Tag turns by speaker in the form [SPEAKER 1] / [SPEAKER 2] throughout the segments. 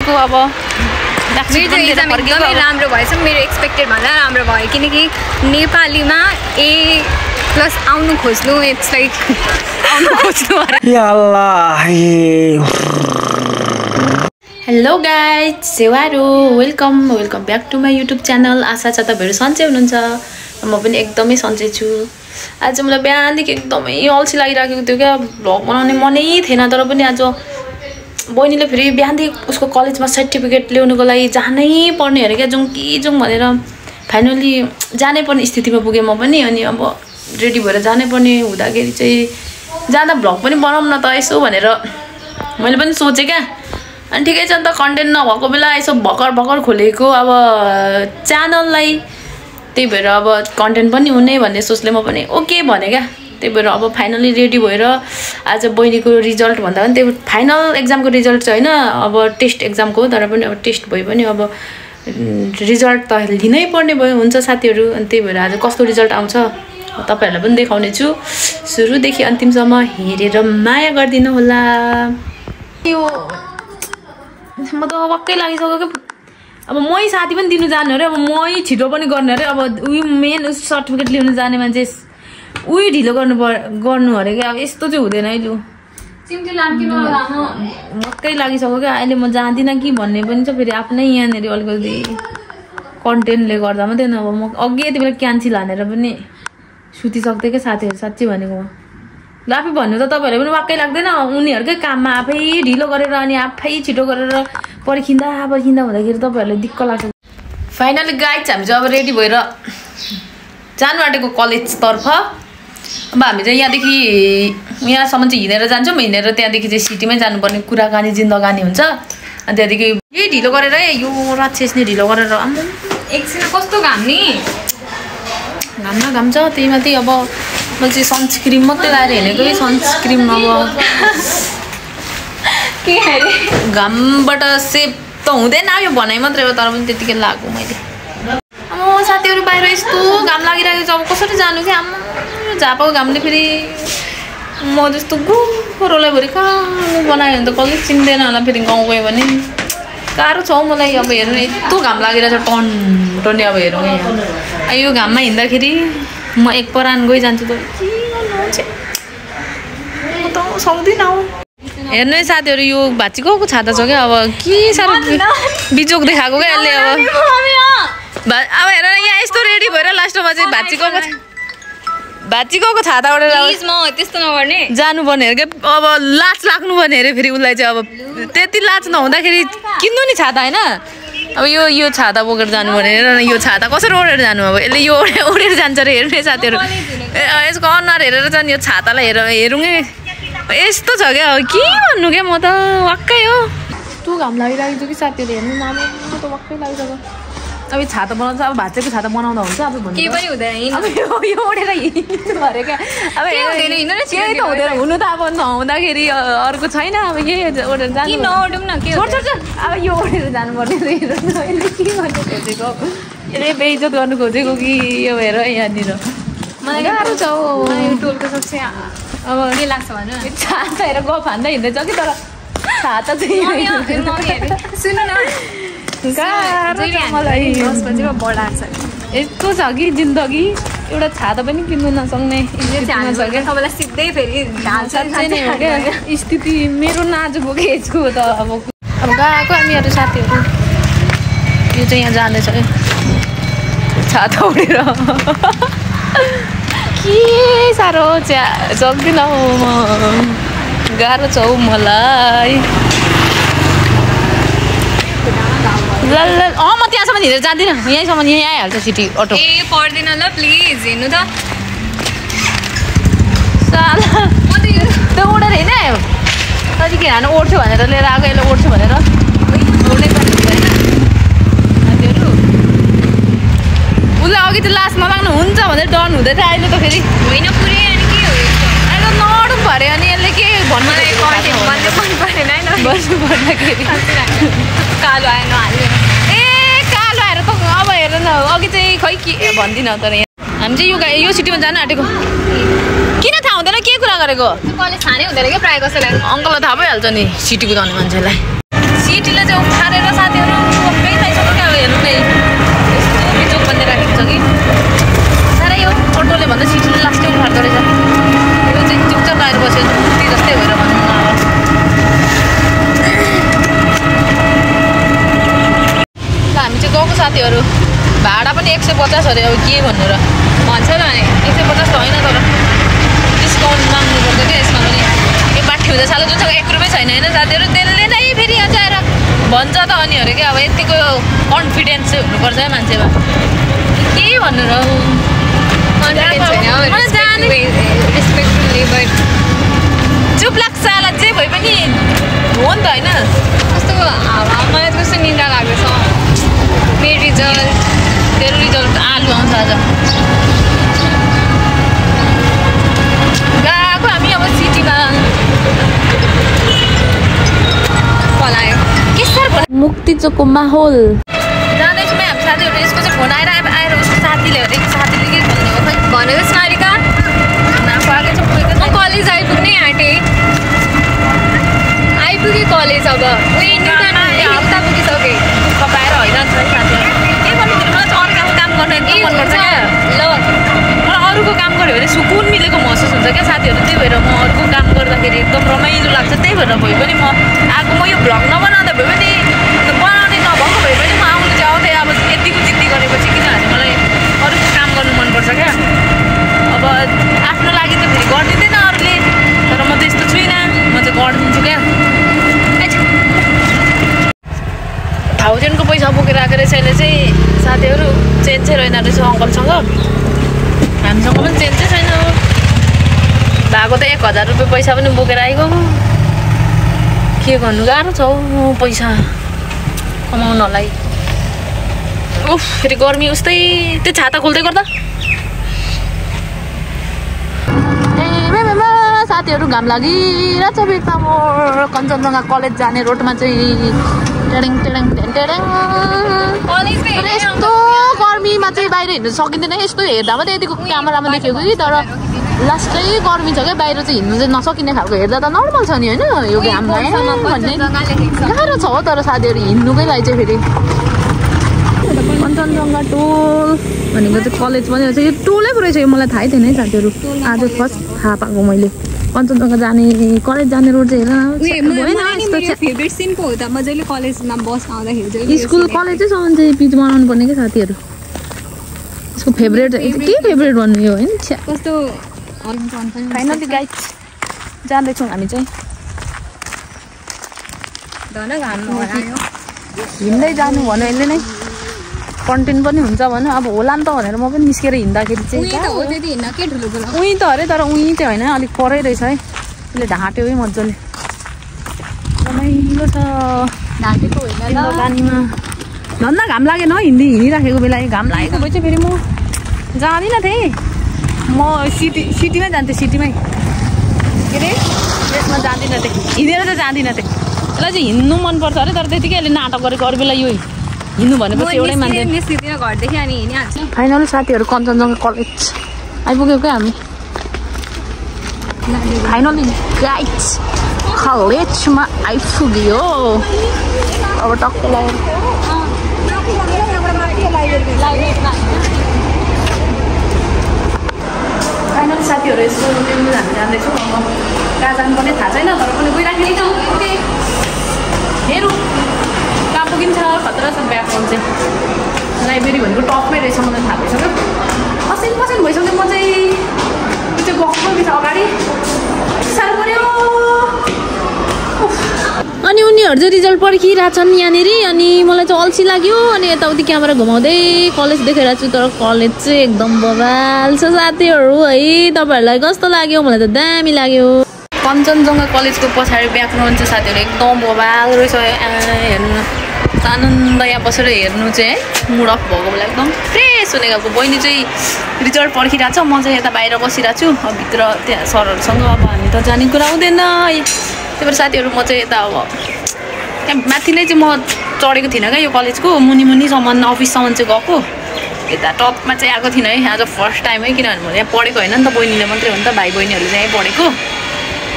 [SPEAKER 1] फर्केको अब
[SPEAKER 2] एकदमै राम्रो भएछ मेरो एक्सपेक्टेड भन्दा राम्रो भयो किनकि नेपालीमा A+ आउनु खोज्नु इट्स लाइक आउनु खोज्नु
[SPEAKER 1] हेलो गाइज सेवारो welcome back to my YouTube channel. आशा छ तपाईँहरू सन्चै हुनुहुन्छ। म पनि एकदमै सन्चै छु। आज मलाई बिहानदेखि एकदमै अल्छी लागिरहेको थियो क्या, भ्लग बनाउने मनै थिएन। तर पनि आज बहिनीले फेरि बिहानदेखि उसको कलेजमा सर्टिफिकेट ल्याउनुको लागि जानै पर्ने अरे क्या, जाउँ कि जाउँ भनेर फाइनली जानै पर्ने स्थितिमा पुगेँ म पनि। अनि अब रेडी भएर जानै पर्ने हुँदाखेरि चाहिँ जाँदा भ्लग पनि बनाऊँ न त यसो भनेर मैले पनि सोचेँ क्या। अनि ठिकै छ नि त, कन्टेन्ट नभएको बेला यसो भर्खर खोलेको अब च्यानललाई, त्यही भएर अब कन्टेन्ट पनि हुने भन्ने सोचले म पनि ओके भने क्या। त्यही भएर अब फाइनली रेडी भएर आज बहिनीको रिजल्ट भन्दा पनि त्यो फाइनल एक्जामको रिजल्ट चाहिँ होइन, अब टेस्ट एक्जामको हो। तर पनि अब टेस्ट भए पनि अब रिजल्ट त लिनै पर्ने भयो हुन्छ साथीहरू। अनि त्यही भएर आज कस्तो रिजल्ट आउँछ तपाईँहरूलाई पनि देखाउने छु। सुरुदेखि अन्तिमसम्म हेरेर माया गरिदिनु होला। यो म त वाक्कै लागिसक्यो क्या। अब मै साथी पनि दिनु जाने अरे, अब मै छिटो पनि गर्ने अरे। अब उयो मेन सर्टिफिकेट ल्याउनु जाने मान्छे उयो ढिलो गर्नु अरे क्या। अब यस्तो चाहिँ हुँदैन है। लु वाक्कै लागिसक्यो क्या। अहिले म जाँदिनँ कि भन्ने पनि छ। फेरि आफ्नै यहाँनिर अलिकति कन्टेन्टले गर्दा मात्रै नभए म अघि यति बेला क्यान्सिल हानेर पनि सुतिसक्थेँ क्या साथीहरू। साँच्ची भनेको ल आफै भन्नु त तपाईँहरूले पनि वाक्कै लाग्दैन। उनीहरूकै काममा आफै ढिलो गरेर अनि आफै छिटो गरेर पर्खिँदा हुँदाखेरि तपाईँहरूलाई दिक्क लाग्छ। फाइनली गाइज हामी चाहिँ अब रेडी भएर जानु आँटेको कलेजतर्फ। अब हामी चाहिँ यहाँदेखि यहाँसम्म चाहिँ हिँडेर जान्छौँ। हिँडेर त्यहाँदेखि चाहिँ सिटीमै जानुपर्ने कुराकानी जिन्दगानी हुन्छ। अनि त्यहाँदेखि यही ढिलो गरेर यो राक्षस नि ढिलो गरेर
[SPEAKER 2] एकछिन कस्तो घाम नि,
[SPEAKER 1] घाम छ। त्यही माथि अब मैले चाहिँ सनस्क्रिम मात्रै लगाएर हिँडेको कि सनस्क्रिम अब
[SPEAKER 2] के अरे
[SPEAKER 1] घामबाट सेभ त हुँदैन यो भनाइ मात्रै हो। तर पनि त्यतिकै लाग्यो मैले। अब साथीहरू बाहिर यस्तो घाम लागिरहेको छ, अब कसरी जानु क्या। आम्मा झापाको घामले फेरि म जस्तो गोरोलाई भरि कहाँ बनायो भने त कसले चिन्दैन होला। फेरि गाउँ गयो भने गाह्रो छ हौ मलाई। अब हेर्नु यस्तो घाम लागिरहेको छ टन्ने। अब हेरौँ यहाँ यो घाममा हिँड्दाखेरि म एक परान गइजान्छु त के गर्नुहुन्छ, म त सक्दिनँ हौ। हेर्नु है साथीहरू यो भाची गएको छाता छ क्या। अब के साह्रो बिजोक देखाएको क्या यसले। अब हेर यहाँ यस्तो रेडी भएर लास्टमा चाहिँ भाची गएको छाता ओढेर
[SPEAKER 2] त्यस्तो नगर्ने
[SPEAKER 1] जानुपर्ने अरे क्या। अब लाज लाग्नुपर्ने अरे फेरि उसलाई चाहिँ। अब त्यति लाज नहुँदाखेरि किन्नु नि छाता होइन। अब यो छाता बोकेर जानुपर्ने अरे। यो छाता कसरी ओढेर जानु। अब यसले यो ओढेर जान्छ अरे। हेर्ने साथीहरू यसको अनुहार हेरेर चाहिँ यो छातालाई हेरौँ यस्तो छ क्या। अब के भन्नु क्या, म त वाक्कै हो। यस्तो घाम लागिरहेको छु कि साथीहरू हेर्नु न। म त वाक्कै लागिसक्यो। अब छाता बनाउँछ, अब भाँचेको छाता बनाउँदा हुन्छ। अब भन्नु
[SPEAKER 2] केही पनि हुँदैन।
[SPEAKER 1] अब यो ओढेर हिँड्नु अरे क्या। अब केही त हुँदैन। हुनु त अब नहुँदाखेरि अर्को छैन। अब यही ओढेर जानु
[SPEAKER 2] नओढौँ न के
[SPEAKER 1] अब यो ओढेर जानुपर्ने हेर यसले के गर्नु खोजेको। यसले बेइज्जत गर्नु खोजेको कि यो हेर यहाँनिर मलाई गाह्रो छ हौ।
[SPEAKER 2] टोलको सबसे अब के लाग्छ भन।
[SPEAKER 1] छाता हेर गफ हान्दै हिँड्दैछ कि, तर छाता चाहिँ
[SPEAKER 2] सुन्नु न
[SPEAKER 1] मलाई
[SPEAKER 2] बढाएको छ।
[SPEAKER 1] यस्तो छ कि जिन्दगी एउटा छाता पनि किन्नु नसक्ने
[SPEAKER 2] तपाईँलाई सिधै फेरि
[SPEAKER 1] नै हो क्या स्थिति। मेरो नाजुक हो कि यसको त अब गएको हामीहरू साथीहरू। यो चाहिँ यहाँ जाँदैछ है छाता उडेर। के साह्रो सक्दिनँ हौ म, गाह्रो छ हौ मलाई। म त्यहाँसम्म हिँडेर जाँदिनँ। यहीँसम्म यहीँ आइहाल्छ सिटी अटो।
[SPEAKER 2] ए पर्दैन ल प्लिज हिँड्नु त।
[SPEAKER 1] त्यो उडेर हिँड्यो तैँले के हाल्नु ओढ्थ्यो भनेर लिएर आएको। यसले ओढ्थ्यो भनेर ओढ्नै पर्ने होइन साथीहरू। उसलाई अघि त लास नलाग्नु हुन्छ भनेर डर हुँदै थियो। अहिले त फेरि
[SPEAKER 2] होइन पुरै अनि के हो
[SPEAKER 1] अहिले त नअडौँ पऱ्यो। अनि यसले के भन्नु भन्दाखेरि
[SPEAKER 2] कालो आयो नहाल्यो।
[SPEAKER 1] कालो आएर त अब हेर न अघि चाहिँ खै के भन्दिनँ। तर यहाँ हामी चाहिँ यो सिटीमा जानु आँटेको। किन थाहा हुँदैन के कुरा गरेको।
[SPEAKER 2] कलेज थाहा नै हुँदैन क्या प्रायः कसैलाई।
[SPEAKER 1] अङ्कललाई थाहा भइहाल्छ नि सिटी कुदाउने मान्छेलाई। सिटीलाई चाहिँ उखालेर साथीहरू भाडा पनि 150 अरे अब के भन्नु र
[SPEAKER 2] भन्छ त नि
[SPEAKER 1] 150 त होइन तर डिस्काउन्ट माग्नु पर्छ क्या यसमा पनि एक बाटी हुँदा सालो जोसँग 1 रुपैयाँ छैन होइन साथीहरू त्यसले नै फेरि यहाँ आएर भन्छ त अनि अरे क्या अब यतिको कन्फिडेन्स चाहिँ हुनुपर्छ है मान्छेमा के भन्नु र चुप लाग्छ होला जे भए पनि हो नि त होइन
[SPEAKER 2] कस्तो मलाई कस्तो निन्द्रा लाग्दैछ मेरो रिजल्ट
[SPEAKER 1] तेरो रिजल्ट आलु आउँछ आज गएको हामी अब सिटीमा
[SPEAKER 2] पलायो
[SPEAKER 1] के साह्रो मुक्ति चोकको माहौल जाँदैछु हामी साथीहरू यसको चाहिँ फोन आएर उसको साथीले अरे साथीले के भन्ने हो खै
[SPEAKER 2] भनेको स्मारिका म कलेज आइपुग्नै आँटेँ आइपुगेँ कलेज अब हप्ता पुगिसकेँ
[SPEAKER 1] कपाएर हैरान छ साथीहरू के भन्नु मलाई चाहिँ अर्काको काम गर्न एकदम मनपर्छ क्या
[SPEAKER 2] ल
[SPEAKER 1] मलाई अरूको काम गऱ्यो भने सुकुन मिलेको महसुस हुन्छ क्या साथीहरू त्यही भएर म अरूको काम गर्दाखेरि एकदम रमाइलो लाग्छ त्यही भएर भए पनि म आएको म यो भ्लग नबनाउँदा भए पनि बनाउने नभएको भए पनि म आउनु चाहिँ आउँथेँ अब यतिको जिद्दी गरेपछि किनभने मलाई अरूको काम गर्नु मनपर्छ क्या अब आफ्नो लागि त फेरि गरिदिँदैन अरूले तर म त यस्तो छुइनँ म चाहिँ गरिदिन्छु क्या 1000 को पैसा बोकेर आएको रहेछ अहिले चाहिँ साथीहरू चेन्ज चाहिँ रहेन रहेछ अङ्कलसँग हामीसँग पनि चेन्ज चाहिँ छैन भएको त 1000 रुपियाँ पैसा पनि बोकेर आइगयो के गर्नु गाह्रो छ हौ पैसा कमाउनलाई उफ फेरि गर्मी उस्तै त्यो छाता खोल्दै गर्दा साथीहरू घाम लागिरहेछ बेग्ता म कञ्चनजङ्घा कलेज जाने रोडमा चाहिँ टेडेङ टेडेङ टेडेङ यस्तो गर्मीमा चाहिँ बाहिर हिँड्नु सकिँदैन यस्तो हेर्दा मात्रै यतिको क्यामेरामा देखेको कि तर लास्टै गर्मी छ क्या बाहिर चाहिँ हिँड्नु चाहिँ नसकिने खालको हेर्दा त नर्मल छ नि होइन यो घाममा भन्ने गाह्रो छ हो तर साथीहरू हिँड्नुकै लागि चाहिँ फेरि कञ्चनजङ्घा टोल भनेको चाहिँ कलेज पनि रहेछ यो टोलै पो रहेछ यो मलाई थाहै थिएन है साथीहरू आज फर्स्ट थाहा पाएको मैले कञ्चनजङ्घा जाने कलेज जाने रोड चाहिँ
[SPEAKER 2] फेभरेट सिनको हो त मजाले कलेजमा बस आउँदाखेरि
[SPEAKER 1] स्कुल कलेजैसम्म चाहिँ पिच बनाउनु पर्ने क्या साथीहरू यसको फेभरेट के फेभरेट भन्नु यो होइन
[SPEAKER 2] कस्तो
[SPEAKER 1] फाइनली गाइड जाँदैछौँ हामी चाहिँ हिँड्दै जानु भन्यो यसले नै कन्टेन्ट पनि हुन्छ भन्यो अब होला नि त भनेर म पनि निस्केर हिँड्दाखेरि चाहिँ उहीँ त अरे तर उहीँ चाहिँ होइन अलिक परै रहेछ है यसले ढाँट्यो है मजाले रमाइलो छ
[SPEAKER 2] ढाँटेको होइन
[SPEAKER 1] पानीमा धन्दा घाम लागेन हिँडिराखेको बेला घाम लागेको भए चाहिँ फेरि म जाँदिनँ थिएँ म सिटीमै जान्थेँ सिटीमै के अरे त्यसमा जाँदिनँ थिएँ हिँडेर चाहिँ जाँदिनँ थिएँ यसलाई चाहिँ हिँड्नु मनपर्छ अरे तर त्यतिकै अहिले नाटक गरेको अरू बेला यो हिँड्नु भनेपछि एउटै मान्छे
[SPEAKER 2] घरदेखि अनि हिँडिहाल्छ
[SPEAKER 1] फाइनल साथीहरू कञ्चनजङ्घा कलेज आइपुग्यो क्या हामी फाइनली गाइड कलेजमा आइपुग्यो अब टक्क फाइनल साथीहरू यसको हामी जाँदैछौँ अब कहाँ जानुपर्ने थाहा छैन तर पनि गइराखेको छ हेरौँ कहाँ पुगिन्छ खतरा छ ब्याकग्राउन्ड चाहिँ लाइब्रेरी भनेको टपमै रहेछ मलाई थाहा भइसक्यो असिन भइसक्यो म चाहिँ त्यो गएको बिच अगाडि साह्रो पऱ्यो अनि उनीहरू चाहिँ रिजल्ट पर्खिरहेछन् यहाँनिर अनि मलाई चाहिँ अल्छी लाग्यो अनि यताउति क्यामेरा घुमाउँदै कलेज देखाइरहेको छु तर कलेज चाहिँ एकदम बवाल छ साथीहरू है तपाईँहरूलाई कस्तो लाग्यो मलाई त दामी लाग्यो कञ्चनजङ्घा कलेजको पछाडि ब्याकग्राउन्ड चाहिँ साथीहरू एकदम बवाल रहेछ हेर्नु आनन्द यहाँ बसेर हेर्नु चाहिँ है मुड अफ भएको बेला एकदम फ्रेस हुने खालको बहिनी चाहिँ रिजल्ट पर्खिरहेको छ म चाहिँ यता बाहिर बसिरहेको छु अब भित्र त्यहाँ सरहरूसँग अब हामी त जाने कुरा हुँदैन त्यही भएर साथीहरू म चाहिँ यता अब त्यहाँ माथि नै चाहिँ म चढेको थिइनँ क्या यो कलेजको मुनिसम्म अफिससम्म चाहिँ गएको यता टपमा चाहिँ आएको थिइनँ है आज फर्स्ट टाइम है किनभने म यहाँ पढेको होइन नि त बहिनीले मात्रै हो नि त भाइ बहिनीहरूले चाहिँ यहीँ पढेको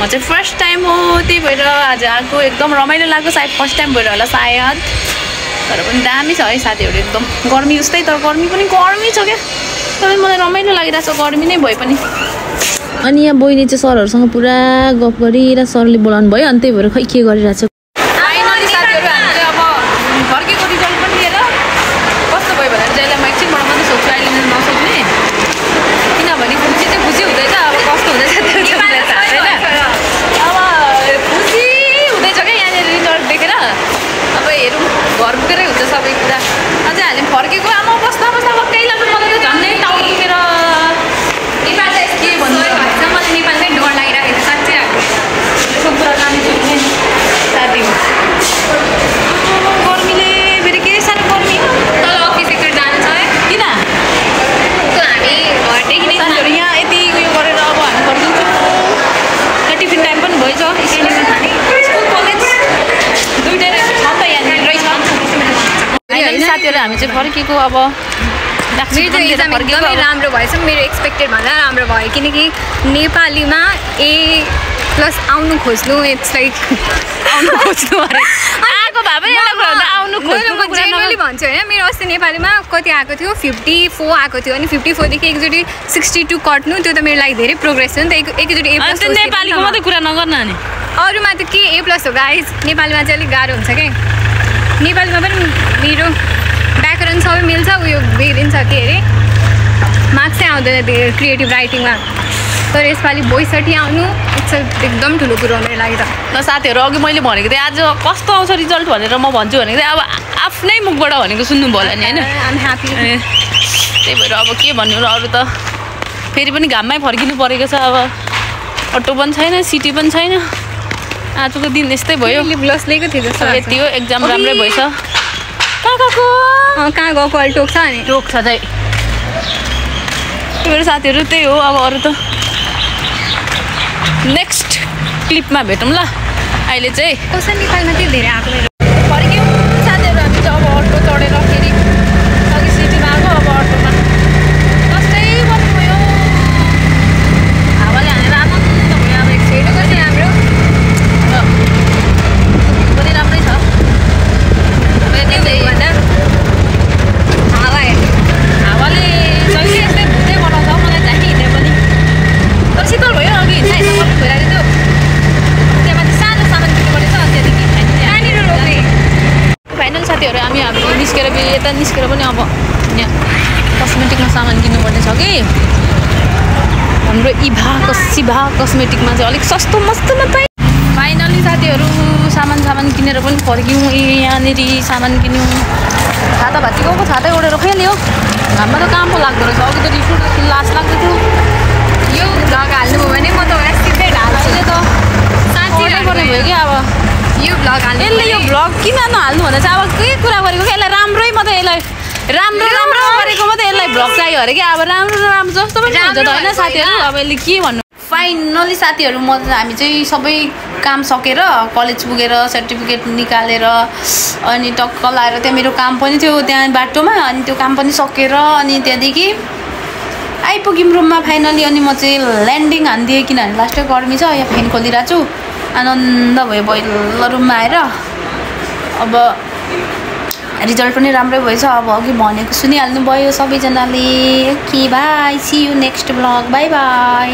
[SPEAKER 1] म चाहिँ फर्स्ट टाइम हो त्यही भएर आज आएको एकदम रमाइलो लाग्यो सायद फर्स्ट टाइम भएर होला सायद तर पनि दामी छ है साथीहरू एकदम गर्मी उस्तै तर गर्मी पनि गर्मी छ क्या तर मलाई रमाइलो लागिरहेको छ गर्मी नै भए पनि अनि यहाँ बहिनी चाहिँ सरहरूसँग पुरा गफ गरिरहेको सरले बोलाउनु भयो अनि त्यही भएर खै के गरिरहेको छ फाइनली साथीहरू हामीले अब फर्केको रिजल्ट पनि लिएर घर पुगेरै हुन्छ सबै कुरा अझै हामी फर्केको आमा बस्दा बस्दा वक्कैला पनि मलाई त झन्डै टाउको दुखेर
[SPEAKER 2] नेपाल चाहिँ के भन्नु भन्छ मलाई नेपालमै डर लागिरहेको छ साँच्चै
[SPEAKER 1] यसो कुरा जान्छु नि साथी गर्मीले फेरि के साह्रो गर्मी
[SPEAKER 2] तल अफिस एकचोटि जानु छ है
[SPEAKER 1] किन
[SPEAKER 2] हामी घरदेखि नै
[SPEAKER 1] साथीहरू यहाँ यति उयो गरेर अब हामी फर्किन्छौँ टिफिन टाइम पनि भएछ स्कुल कलेज दुइटै छ त यहाँनिर रहेछ साथीहरू हामी चाहिँ फर्केको अब
[SPEAKER 2] मेरो चाहिँ एक्जाम एकदमै राम्रो भएछ मेरो एक्सपेक्टेड भन्दा राम्रो भयो किनकि नेपालीमा A+ आउनु खोज्नु इट्स लाइक
[SPEAKER 1] आउनु खोज्नु अरे आएको भए पनि एउटा कुरा आउनु खोज्नु
[SPEAKER 2] जेनरली भन्छु होइन मेरो अस्ति नेपालीमा कति आएको थियो 54 आएको थियो अनि 54 देखि एकचोटि 62 कट्नु त्यो त मेरो लागि धेरै प्रोग्रेस हो नि त एकचोटि A+
[SPEAKER 1] नेपालीको मात्रै कुरा नगर्न नि
[SPEAKER 2] अरूमा त के A+ हो गाइस नेपालीमा चाहिँ अलिक गाह्रो हुन्छ क्या नेपालीमा पनि मेरो व्याकरण सबै मिल्छ उयो बिग्रिन्छ के अरे मार्क्स चाहिँ आउँदैन त्यो क्रिएटिभ राइटिङमा तर यसपालि 62 आउनु इट्स एकदम ठुलो कुरो हो मेरो लागि त
[SPEAKER 1] ल साथीहरू अघि मैले भनेको थिएँ आज कस्तो आउँछ रिजल्ट भनेर म भन्छु भनेको थिएँ अब आफ्नै मुखबाट भनेको सुन्नुभयो होला नि होइन
[SPEAKER 2] आइएम ह्याप्पी
[SPEAKER 1] त्यही भएर अब के भन्नु र अरू त फेरि पनि घाममै फर्किनु परेको छ अब अटो पनि छैन सिटी पनि छैन आजको दिन यस्तै भयो
[SPEAKER 2] ग्लस लिएको थियो जस्तो
[SPEAKER 1] यति हो एक्जाम राम्रै भएछ कहाँ
[SPEAKER 2] गएको अहिले टोक्छ अनि
[SPEAKER 1] टोक्छ चाहिँ त्यही भएर साथीहरू त्यही हो अब अरू त नेक्स्ट क्लिपमा भेटौँ ल अहिले चाहिँ
[SPEAKER 2] कसै नेपालमा त्यही धेरै आएको
[SPEAKER 1] फर्क्यौँ साथीहरू हामी चाहिँ अब अटो चढेर फेरि अघि सिटीमा आएको अब अटोमा कस्तै बन्नुभयो हावाले हानेर आनन्द भयो अब एक
[SPEAKER 2] छिटो कति हाम्रो
[SPEAKER 1] पनि राम्रै छ हावाले जहिले यस्तै भुटै बनाउँछ मलाई चाहिँ हिँड्ने पनि तर शीतल भयो अघि हिँड्छ हिँड्छ भइरहेको थियो त्यहाँमाथि सानो सामान किन्नु परेछ त्यहाँदेखि
[SPEAKER 2] कहाँनिर रोक्ने
[SPEAKER 1] फाइनल साथीहरू हामी निस्केर यता निस्केर पनि अब यहाँ कस्मेटिकमा सामान किन्नुपर्ने छ कि हाम्रो शिभा कस्मेटिकमा चाहिँ अलिक सस्तो मस्तोमा पाइ फाइनली साथीहरू सामान किनेर पनि फर्क्यौँ यहाँनिर सामान किन्यौँ छाता भाँचीको छातै ओढेर खेल्यो घाममा त काम पो लाग्दो रहेछ अघि त रिस लास लाग्दै थियो
[SPEAKER 2] यो भ्लग हाल्नुभयो भने म त सिधै ढाल्छु
[SPEAKER 1] अहिले त साँच्चै पर्ने भयो कि अब
[SPEAKER 2] यो भ्लग हाल्नु
[SPEAKER 1] यसले यो भ्लग किन नहाल्नु भन्दा चाहिँ अब के कुरा गरेको कि यसलाई राम्रै मात्रै यसलाई राम्रो गरेको मात्रै यसलाई भ्लग चाहियो अरे कि अब राम्रो जस्तो पनि हुन्छ त होइन साथीहरू अब यसले के भन्नु फाइनली साथीहरू हामी चाहिँ सबै काम सकेर कलेज पुगेर सर्टिफिकेट निकालेर अनि टक्क लाएर त्यहाँ मेरो काम पनि थियो त्यहाँ बाटोमा अनि त्यो काम पनि सकेर अनि त्यहाँदेखि आइपुग्यौँ रुममा फाइनली अनि म चाहिँ ल्यान्डिङ हानिदिएँ किनभने लास्टै गर्मी छ यहाँ फ्यान खोलिरहेको छु आनन्द भयो पहिलो रुममा आएर अब रिजल्ट पनि राम्रै भएछ अब अघि भनेको सुनिहाल्नु भयो सबैजनाले okay bye see you next blog bye by